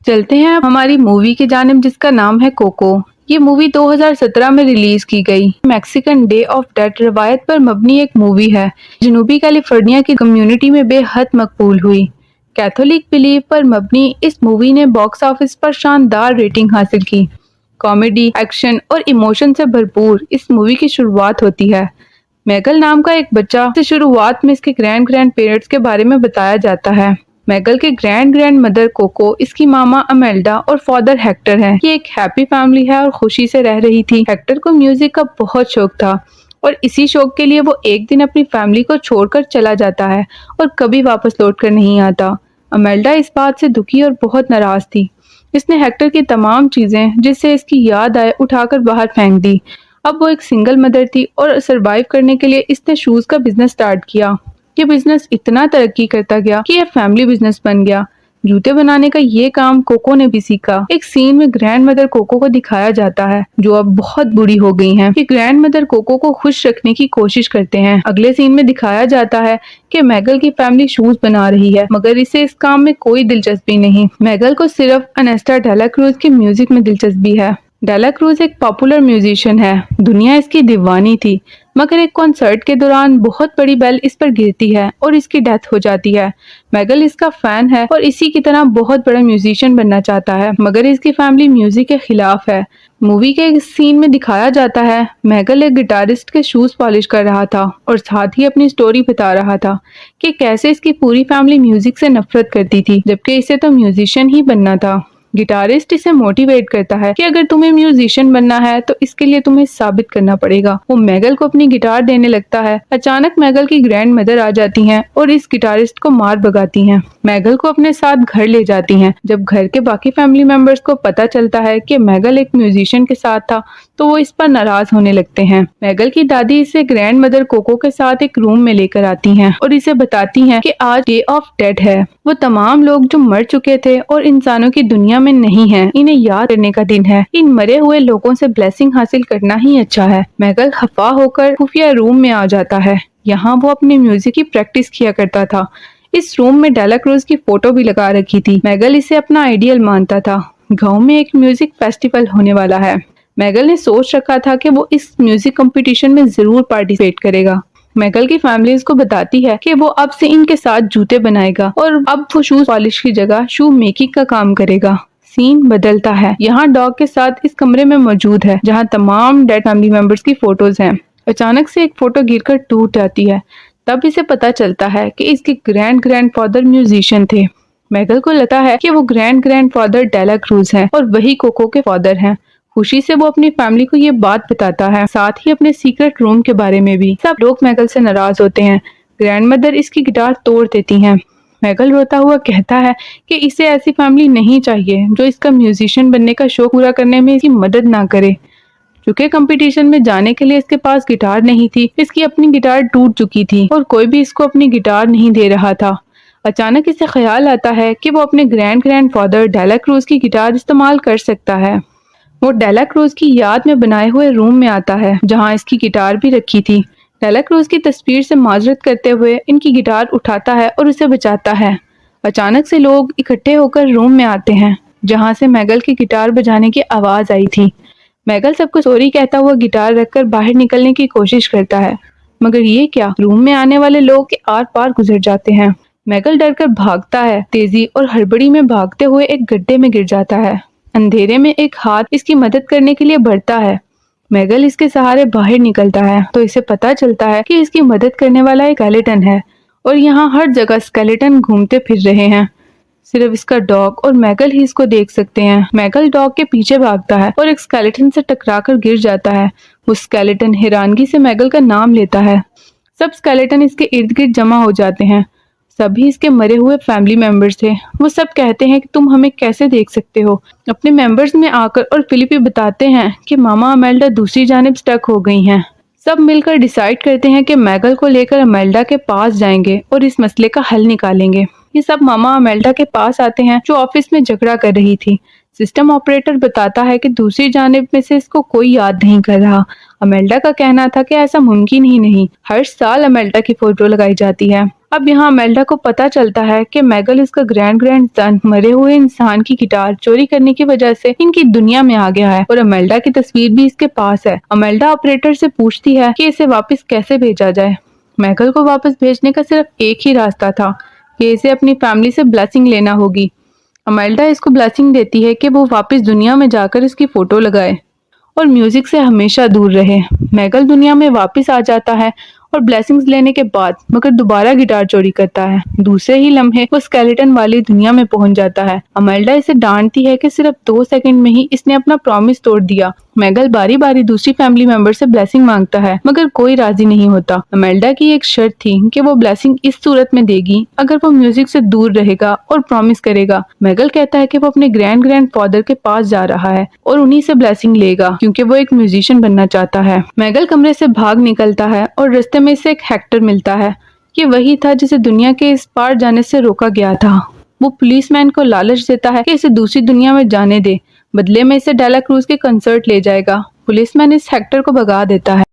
चलते हैं अब हमारी मूवी की जानिब जिसका नाम है कोको। ये मूवी 2017 में रिलीज की गई। मैक्सिकन डे ऑफ डेथ रवायत पर मबनी एक मूवी है। जनूबी कैलिफोर्निया की कम्युनिटी में बेहद मकबूल हुई। कैथोलिक बिलीव पर मबनी इस मूवी ने बॉक्स ऑफिस पर शानदार रेटिंग हासिल की। कॉमेडी, एक्शन और इमोशन से भरपूर इस मूवी की शुरुआत होती है। मैगल नाम का एक बच्चा से शुरुआत में इसके ग्रैंड पेरेंट्स के बारे में बताया जाता है। मैगल के ग्रैंड मदर कोको, इसकी मामा अमेल्डा और फादर हेक्टर हैं। ये एक हैप्पी फैमिली है और खुशी से रह रही थी। हेक्टर को म्यूजिक का बहुत शौक था और इसी शौक के लिए वो एक दिन अपनी फैमिली को छोड़कर चला जाता है और कभी वापस लौट कर नहीं आता। अमेल्डा इस बात से दुखी और बहुत नाराज थी। इसने हेक्टर की तमाम चीजें जिससे इसकी याद आए उठाकर बाहर फेंक दी। अब वो एक सिंगल मदर थी और सरवाइव करने के लिए इसने शूज का बिजनेस स्टार्ट किया। ये बिजनेस इतना तरक्की करता गया कि यह फैमिली बिजनेस बन गया। जूते बनाने का ये काम कोको ने भी सीखा। एक सीन में ग्रैंड मदर कोको को दिखाया जाता है जो अब बहुत बुरी हो गई हैं। कि ग्रैंड मदर कोको को खुश रखने की कोशिश करते हैं। अगले सीन में दिखाया जाता है कि मैगल की फैमिली शूज बना रही है मगर इसे इस काम में कोई दिलचस्पी नहीं। मैगल को सिर्फ अनेस्टा डेला क्रूज की म्यूजिक में दिलचस्पी है। डेला क्रूज एक पॉपुलर म्यूजिशियन है। दुनिया इसकी दीवानी थी मगर एक कॉन्सर्ट के दौरान बहुत बड़ी बेल इस पर गिरती है और इसकी डेथ हो जाती है। मैगल इसका फैन है और इसी की तरह बहुत बड़ा म्यूजिशियन बनना चाहता है मगर इसकी फैमिली म्यूजिक के खिलाफ है। मूवी के एक सीन में दिखाया जाता है मैगल एक गिटारिस्ट के शूज पॉलिश कर रहा था और साथ ही अपनी स्टोरी बता रहा था कि कैसे इसकी पूरी फैमिली म्यूजिक से नफरत करती थी जबकि इसे तो म्यूजिशियन ही बनना था। गिटारिस्ट इसे मोटिवेट करता है कि अगर तुम्हें म्यूजिशियन बनना है तो इसके लिए तुम्हें साबित करना पड़ेगा। वो मैगल को अपनी गिटार देने लगता है। अचानक मैगल की ग्रैंड मदर आ जाती हैं और इस गिटारिस्ट को मार भगाती हैं। मैगल को अपने साथ घर ले जाती हैं। जब घर के बाकी फैमिली मेंबर्स को पता चलता है कि मैगल एक म्यूजिशियन के साथ था तो वो इस पर नाराज होने लगते हैं। मैगल की दादी इसे ग्रैंड मदर कोको के साथ एक रूम में लेकर आती हैं और इसे बताती हैं कि आज डे ऑफ डेड है। वो तमाम लोग जो मर चुके थे और इंसानों की दुनिया में नहीं है, इन्हें याद करने का दिन है। इन मरे हुए लोगों से ब्लेसिंग हासिल करना ही अच्छा है। मैगल खफा होकर खुफिया रूम में आ जाता है। यहाँ वो अपनी म्यूजिक की प्रैक्टिस किया करता था। इस रूम में डेला क्रूज की फोटो भी लगा रखी थी। मैगल इसे अपना आइडियल मानता था। गाँव में एक म्यूजिक फेस्टिवल होने वाला है। मैगल ने सोच रखा था कि वो इस म्यूजिक कंपटीशन में जरूर पार्टिसिपेट करेगा। मैगल की फैमिली इसको बताती है कि वो अब से इनके साथ जूते बनाएगा और अब वो शूज पॉलिश की जगह शू मेकिंग का काम करेगा। सीन बदलता है। यहाँ डॉग के साथ इस कमरे में मौजूद है जहाँ तमाम डेड फैमिली मेंबर्स की फोटोज हैं। अचानक से एक फोटो गिरकर टूट जाती है। तब इसे पता चलता है कि इसके ग्रैंड फादर म्यूजिशियन थे। मैगल को लगता है कि वो ग्रैंड फादर डेला क्रूज हैं और वही कोको के फादर हैं। खुशी से वो अपनी फैमिली को ये बात बताता है, साथ ही अपने सीक्रेट रूम के बारे में भी। सब लोग मैगल से नाराज होते हैं। ग्रैंड मदर इसकी गिटार तोड़ देती हैं। मैगल रोता हुआ कहता है कि इसे ऐसी फैमिली नहीं चाहिए जो इसका म्यूजिशियन बनने का शौक पूरा करने में इसकी मदद ना करे। चूंकि कंपटीशन में जाने के लिए इसके पास गिटार नहीं थी, इसकी अपनी गिटार टूट चुकी थी और कोई भी इसको अपनी गिटार नहीं दे रहा था। अचानक इसे ख्याल आता है कि वो अपने ग्रैंड फादर डेला क्रूज की गिटार इस्तेमाल कर सकता है। वो डेला क्रूज की याद में बनाए हुए रूम में आता है जहाँ इसकी गिटार भी रखी थी। डेला क्रूज की तस्वीर से माजरत करते हुए इनकी गिटार उठाता है और उसे बचाता है। अचानक से लोग इकट्ठे होकर रूम में आते हैं जहाँ से मैगल की गिटार बजाने की आवाज आई थी। मैगल सबको सॉरी कहता हुआ गिटार रखकर बाहर निकलने की कोशिश करता है मगर ये क्या, रूम में आने वाले लोग के आर पार गुजर जाते हैं। मैगल डरकर भागता है। तेजी और हड़बड़ी में भागते हुए एक गड्ढे में गिर जाता है। अंधेरे में एक हाथ इसकी मदद करने के लिए बढ़ता है। मैगल इसके सहारे बाहर निकलता है तो इसे पता चलता है कि इसकी मदद करने वाला एक स्केलेटन है और यहाँ हर जगह स्केलेटन घूमते फिर रहे हैं। सिर्फ इसका डॉग और मैगल ही इसको देख सकते हैं। मैगल डॉग के पीछे भागता है और एक स्केलेटन से टकराकर गिर जाता है। वो स्केलेटन हैरानगी से मैगल का नाम लेता है। सब स्केलेटन इसके इर्द गिर्द जमा हो जाते हैं। सभी इसके मरे हुए फैमिली मेंबर्स थे। वो सब कहते हैं कि तुम हमें कैसे देख सकते हो। अपने मेंबर्स में आकर और फिलिपी बताते हैं कि मामा अमेल्डा दूसरी जानिब स्टक हो गई हैं। सब मिलकर डिसाइड करते हैं कि मैगल को लेकर अमेल्डा के पास जाएंगे और इस मसले का हल निकालेंगे। ये सब मामा अमेल्डा के पास आते हैं जो ऑफिस में झगड़ा कर रही थी। सिस्टम ऑपरेटर बताता है कि दूसरी जानिब में से इसको कोई याद नहीं कर रहा। अमेल्डा का कहना था कि ऐसा मुमकिन ही नहीं। हर साल अमेल्डा की फोटो लगाई जाती है अब यहाँ अमेल्डा को पता चलता है कि मैगल इसका ग्रैंड ग्रैंड सन मरे हुए इंसान की गिटार चोरी करने की वजह से इनकी दुनिया में आ गया है और अमेल्डा की तस्वीर भी इसके पास है। अमेल्डा ऑपरेटर से पूछती है कि इसे वापस कैसे भेजा जाए। मैगल को वापस भेजने का सिर्फ एक ही रास्ता था कि इसे अपनी फैमिली से ब्लेसिंग लेना होगी। अमेल्डा इसको ब्लेसिंग देती है कि वो वापस दुनिया में जाकर इसकी फोटो लगाए और म्यूजिक से हमेशा दूर रहे। मैगल दुनिया में वापस आ जाता है और ब्लेसिंग्स लेने के बाद मगर दोबारा गिटार चोरी करता है। दूसरे ही लम्हे वो स्केलेटन वाली दुनिया में पहुंच जाता है। अमेल्डा इसे डांटती है कि सिर्फ 2 सेकंड में ही इसने अपना प्रॉमिस तोड़ दिया। मैगल बारी बारी दूसरी फैमिली मेंबर से ब्लेसिंग मांगता है मगर कोई राजी नहीं होता। अमेल्डा की एक शर्त थी कि वो ब्लेसिंग इस सूरत में देगी अगर वो म्यूजिक से दूर रहेगा और प्रॉमिस करेगा। मैगल कहता है कि वो अपने ग्रैंड ग्रैंड फादर के पास जा रहा है और उन्हीं से ब्लेसिंग लेगा क्योंकि वो एक म्यूजिशियन बनना चाहता है। मैगल कमरे से भाग निकलता है और रास्ते में इसे एक हेक्टर मिलता है। ये वही था जिसे दुनिया के इस पार जाने से रोका गया था। वो पुलिसमैन को लालच देता है कि इसे दूसरी दुनिया में जाने दे, बदले में इसे डेला क्रूज के कंसर्ट ले जाएगा। पुलिसमैन इस हेक्टर को भगा देता है।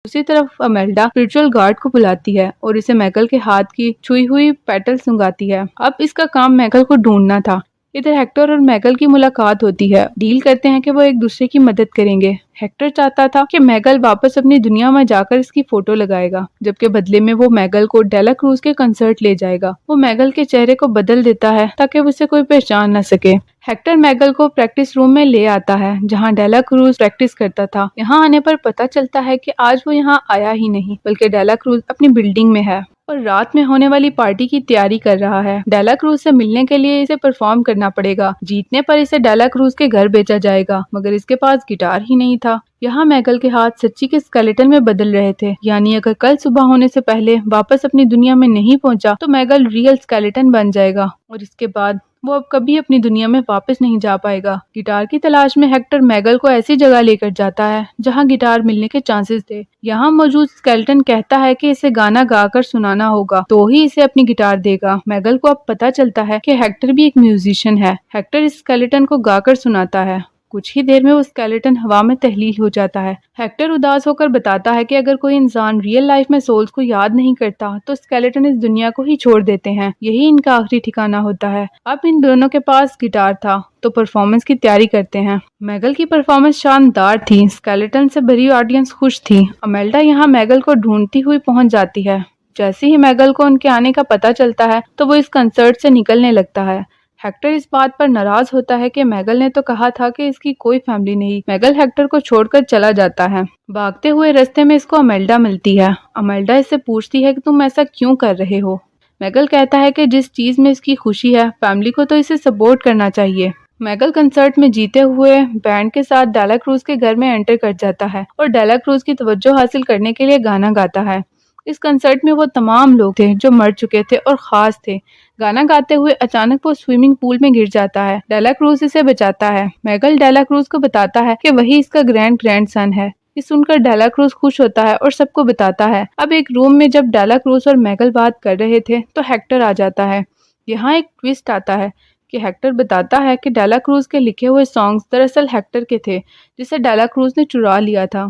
दूसरी तरफ अमेल्डा स्पिरिचुअल गार्ड को बुलाती है और इसे मैगल के हाथ की छुई हुई पेटल सुंगाती है। अब इसका काम मैगल को ढूंढना था। इधर हेक्टर और मैगल की मुलाकात होती है। डील करते हैं कि वो एक दूसरे की मदद करेंगे। हेक्टर चाहता था कि मैगल वापस अपनी दुनिया में जाकर इसकी फोटो लगाएगा, जबकि बदले में वो मैगल को डेला क्रूज के कंसर्ट ले जाएगा। वो मैगल के चेहरे को बदल देता है ताकि उसे कोई पहचान न सके। हेक्टर मैगल को प्रैक्टिस रूम में ले आता है जहां डेला क्रूज प्रैक्टिस करता था। यहाँ आने पर पता चलता है कि आज वो यहाँ आया ही नहीं बल्कि डेला क्रूज अपनी बिल्डिंग में है और रात में होने वाली पार्टी की तैयारी कर रहा है। डेला क्रूज से मिलने के लिए इसे परफॉर्म करना पड़ेगा। जीतने पर इसे डेला क्रूज के घर भेजा जाएगा मगर इसके पास गिटार ही नहीं था। यहाँ मैगल के हाथ सच्ची के स्केलेटन में बदल रहे थे, यानी अगर कल सुबह होने से पहले वापस अपनी दुनिया में नहीं पहुंचा तो मैगल रियल स्केलेटन बन जाएगा और इसके बाद वो अब कभी अपनी दुनिया में वापस नहीं जा पाएगा। गिटार की तलाश में हेक्टर मैगल को ऐसी जगह लेकर जाता है जहां गिटार मिलने के चांसेस थे। यहाँ मौजूद स्केलेटन कहता है कि इसे गाना गाकर सुनाना होगा तो ही इसे अपनी गिटार देगा। मैगल को अब पता चलता है कि हेक्टर भी एक म्यूजिशियन है। हेक्टर इस स्केलेटन को गाकर सुनाता है। कुछ ही देर में वो स्केलेटन हवा में तहलील हो जाता है। हेक्टर उदास होकर बताता है कि अगर कोई इंसान रियल लाइफ में सोल्स को याद नहीं करता तो स्केलेटन इस दुनिया को ही छोड़ देते हैं। यही इनका आखिरी ठिकाना होता है। अब इन दोनों के पास गिटार था तो परफॉर्मेंस की तैयारी करते हैं। मैगल की परफॉर्मेंस शानदार थी। स्केलेटन से भरी ऑडियंस खुश थी। अमेल्डा यहाँ मैगल को ढूंढती हुई पहुंच जाती है। जैसे ही मैगल को उनके आने का पता चलता है तो वो इस कंसर्ट से निकलने लगता है। हेक्टर इस बात पर नाराज होता है कि मैगल ने तो कहा था कि इसकी कोई फैमिली नहीं। मैगल हेक्टर को छोड़कर चला जाता है। भागते हुए रास्ते में इसको अमेल्डा मिलती है। अमेल्डा इससे पूछती है कि तुम ऐसा क्यों कर रहे हो। मैगल कहता है कि जिस चीज में इसकी खुशी है फैमिली को तो इसे सपोर्ट करना चाहिए। मैगल कंसर्ट में जीते हुए बैंड के साथ डेला क्रूज के घर में एंटर कर जाता है और डेला क्रूज की तवज्जो हासिल करने के लिए गाना गाता है। इस कंसर्ट में वो तमाम लोग थे जो मर चुके थे और खास थे। गाना गाते हुए अचानक वो स्विमिंग पूल में गिर जाता है। डेला क्रूज इसे बचाता है। मैगल डेला क्रूज को बताता है कि वही इसका ग्रैंड ग्रैंड सन है। ये सुनकर डेला क्रूज खुश होता है और सबको बताता है। अब एक रूम में जब डेला क्रूज और मैगल बात कर रहे थे तो हेक्टर आ जाता है। यहाँ एक ट्विस्ट आता है कि हेक्टर बताता है कि डेला क्रूज के लिखे हुए सॉन्ग्स दरअसल हेक्टर के थे जिसे डेला क्रूज ने चुरा लिया था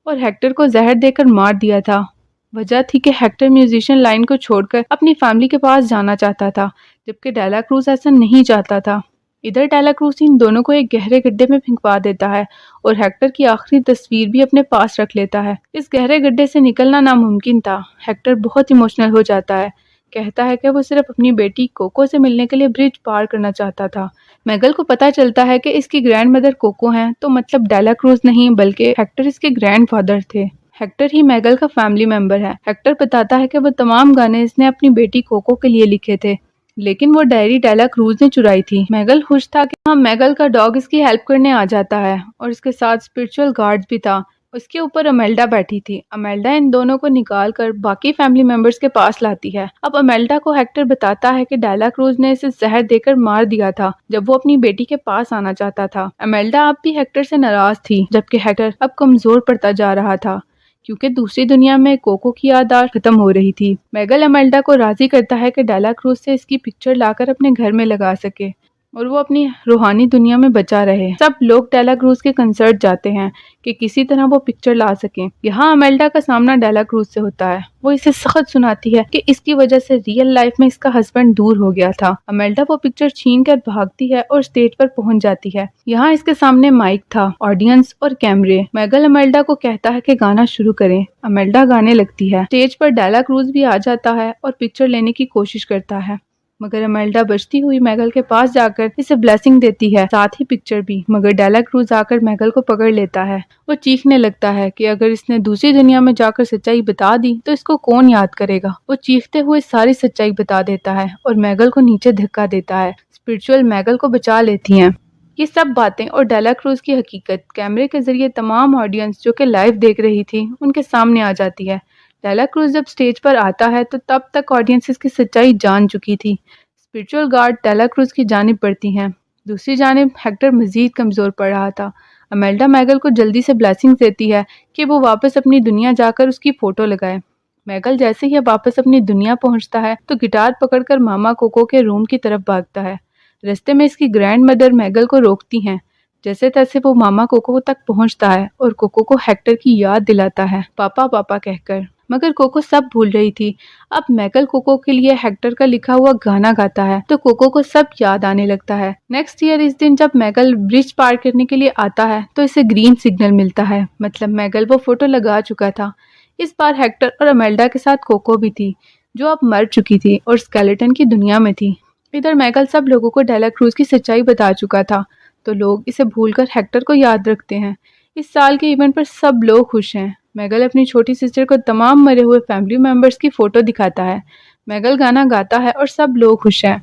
और हेक्टर को जहर देकर मार दिया था। वजह थी कि हेक्टर म्यूजिशियन लाइन को छोड़कर अपनी फैमिली के पास जाना चाहता था, जबकि डेला क्रूज ऐसा नहीं चाहता था। इधर डेला क्रूज इन दोनों को एक गहरे गड्ढे में फेंकवा देता है और हेक्टर की आखिरी तस्वीर भी अपने पास रख लेता है। इस गहरे गड्ढे से निकलना नामुमकिन था। हेक्टर बहुत इमोशनल हो जाता है। कहता है कि वो सिर्फ अपनी बेटी कोको से मिलने के लिए ब्रिज पार करना चाहता था। मैगल को पता चलता है कि इसकी ग्रैंड मदर कोको हैं, तो मतलब डेला क्रूज नहीं बल्कि हेक्टर इसके ग्रैंडफादर थे। हेक्टर ही मैगल का फैमिली मेंबर है। हेक्टर बताता है कि वो तमाम गाने इसने अपनी बेटी कोको के लिए लिखे थे, लेकिन वो डायरी डेला क्रूज ने चुराई थी। मैगल खुश था कि हाँ, मैगल का डॉग इसकी हेल्प करने आ जाता है और इसके साथ स्पिरिचुअल गार्ड भी था। उसके ऊपर अमेल्डा बैठी थी। अमेल्डा इन दोनों को निकाल कर बाकी फैमिली मेंबर्स के पास लाती है। अब अमेल्डा को हेक्टर बताता है कि डेला क्रूज ने इसे जहर देकर मार दिया था जब वो अपनी बेटी के पास आना चाहता था। अमेल्डा अब भी हेक्टर से नाराज थी, जबकि हेक्टर अब कमजोर पड़ता जा रहा था क्योंकि दूसरी दुनिया में कोको की याददाश्त खत्म हो रही थी। मैगल अमेल्डा को राजी करता है कि डेला क्रूज से इसकी पिक्चर लाकर अपने घर में लगा सके। और वो अपनी रूहानी दुनिया में बचा रहे। सब लोग डेला क्रूज के कंसर्ट जाते हैं कि किसी तरह वो पिक्चर ला सकें। यहाँ अमेल्डा का सामना डेला क्रूज से होता है। वो इसे सख्त सुनाती है कि इसकी वजह से रियल लाइफ में इसका हस्बैंड दूर हो गया था। अमेल्डा वो पिक्चर छीन कर भागती है और स्टेज पर पहुंच जाती है। यहाँ इसके सामने माइक था, ऑडियंस और कैमरे। मैगल अमेल्डा को कहता है कि गाना शुरू करें। अमेल्डा गाने लगती है। स्टेज पर डेला क्रूज भी आ जाता है और पिक्चर लेने की कोशिश करता है, मगर अमेल्डा बचती हुई मैगल के पास जाकर इसे ब्लेसिंग देती है, साथ ही पिक्चर भी। मगर डेला क्रूज आकर मैगल को पकड़ लेता है। वो चीखने लगता है कि अगर इसने दूसरी दुनिया में जाकर सच्चाई बता दी तो इसको कौन याद करेगा। वो चीखते हुए सारी सच्चाई बता देता है और मैगल को नीचे धक्का देता है। स्पिरिचुअल मैगल को बचा लेती हैं। ये सब बातें और डेला क्रूज की हकीकत कैमरे के जरिए तमाम ऑडियंस जो कि लाइव देख रही थी उनके सामने आ जाती है। डेला क्रूज जब स्टेज पर आता है तो तब तक ऑडियंस इसकी सच्चाई जान चुकी थी। स्पिरिचुअल गार्ड डेला क्रूज की जानिब बढ़ती हैं। दूसरी जानिब हेक्टर मजीद कमजोर पड़ रहा था। अमेल्डा मैगल को जल्दी से ब्लेसिंग देती है कि वो वापस अपनी दुनिया जाकर उसकी फोटो लगाए। मैगल जैसे ही वापस अपनी दुनिया पहुंचता है तो गिटार पकड़कर मामा कोको के रूम की तरफ भागता है। रास्ते में इसकी ग्रैंड मदर मैगल को रोकती हैं। जैसे तैसे वो मामा कोको तक पहुंचता है और कोको को हेक्टर की याद दिलाता है, पापा पापा कहकर। मगर कोको सब भूल रही थी। अब मैगल कोको के लिए हेक्टर का लिखा हुआ गाना गाता है तो कोको को सब याद आने लगता है। नेक्स्ट ईयर इस दिन जब मैगल ब्रिज पार करने के लिए आता है तो इसे ग्रीन सिग्नल मिलता है, मतलब मैगल वो फोटो लगा चुका था। इस बार हेक्टर और अमेल्डा के साथ कोको भी थी, जो अब मर चुकी थी और स्केलेटन की दुनिया में थी। इधर मैगल सब लोगों को डेला क्रूज की सच्चाई बता चुका था, तो लोग इसे भूलकर हेक्टर को याद रखते हैं। इस साल के इवेंट पर सब लोग खुश हैं। मैगल अपनी छोटी सिस्टर को तमाम मरे हुए फैमिली मेंबर्स की फोटो दिखाता है। मैगल गाना गाता है और सब लोग खुश हैं।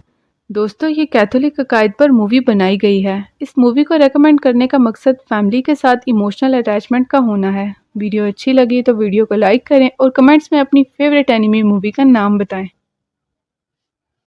दोस्तों, ये कैथोलिक अकायद पर मूवी बनाई गई है। इस मूवी को रेकमेंड करने का मकसद फैमिली के साथ इमोशनल अटैचमेंट का होना है। वीडियो अच्छी लगी तो वीडियो को लाइक करें और कमेंट्स में अपनी फेवरेट एनिमी मूवी का नाम बताएं।